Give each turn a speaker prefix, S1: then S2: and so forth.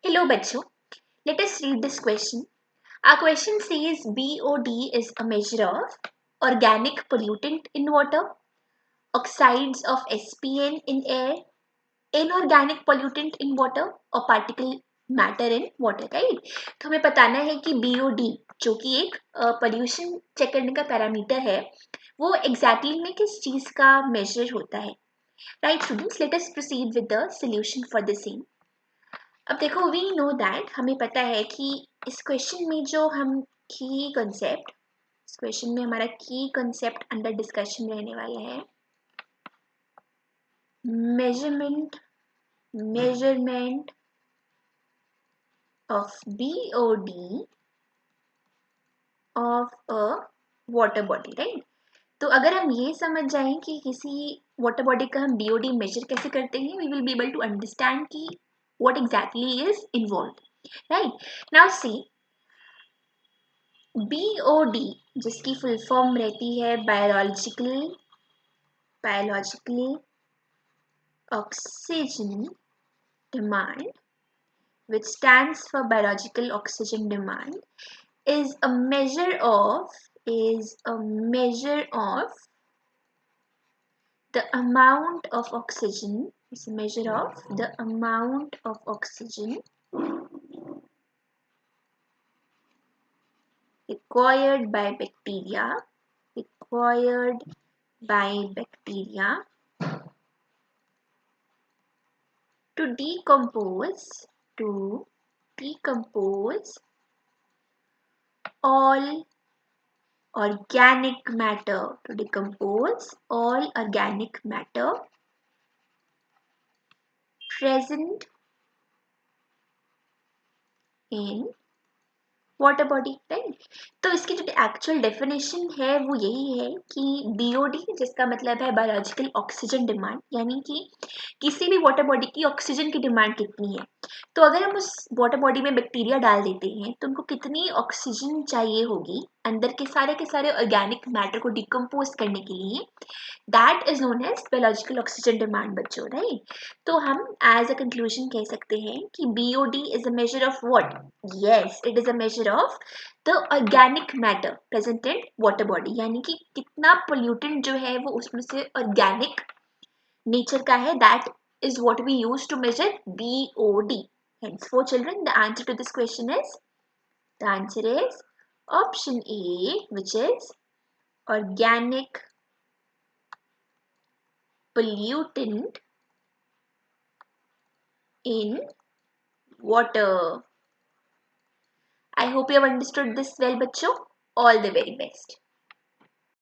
S1: Hello, Bacho. Let us read this question. Our question says BOD is a measure of organic pollutant in water, oxides of SPN in air, inorganic pollutant in water और particle matter in water, right? तो हमें बताना है कि BOD जो कि एक pollution check करने का पैरामीटर है वो exactly में किस चीज का measure होता है. Right, students, let us proceed with the solution for the same. अब देखो वी नो दैट हमें पता है कि इस क्वेश्चन में जो हम की कंसेप्ट इस क्वेश्चन में हमारा की कंसेप्ट अंडर डिस्कशन रहने वाला है measurement of BOD of a water body, right. तो अगर हम ये समझ जाएं कि किसी वाटर बॉडी का हम बीओडी मेजर कैसे करते हैं, we will be able to understand कि what exactly is involved, right. Now see BOD जिसकी फुल फॉर्म रहती है biologically oxygen demand, which stands for biological oxygen demand, is a measure of the amount of oxygen is a measure of the amount of oxygen required by bacteria to decompose all organic matter present in water body, right. तो इसकी जो actual definition है वो यही है कि BOD जिसका मतलब है बायोलॉजिकल ऑक्सीजन डिमांड, यानी कि किसी भी वाटर बॉडी की ऑक्सीजन की डिमांड कितनी है. तो अगर हम उस वाटर बॉडी में बैक्टीरिया डाल देते हैं तो उनको कितनी ऑक्सीजन चाहिए होगी अंदर के सारे ऑर्गेनिक मैटर को डिकम्पोज करने के लिए, that is known as biological oxygen demand बच्चों, राइट. तो हम एज अ कंक्लूजन कह सकते हैं कि BOD is a measure of what. Yes, it is a measure of the organic matter present in water body, यानी कि कितना पोल्यूटेंट जो है वो उसमें से ऑर्गेनिक नेचर का है. That is what we use to measure BOD. Hence, for children, the answer to this question is option A, which is organic pollutant in water. I hope you have understood this well, bachcho. All the very best.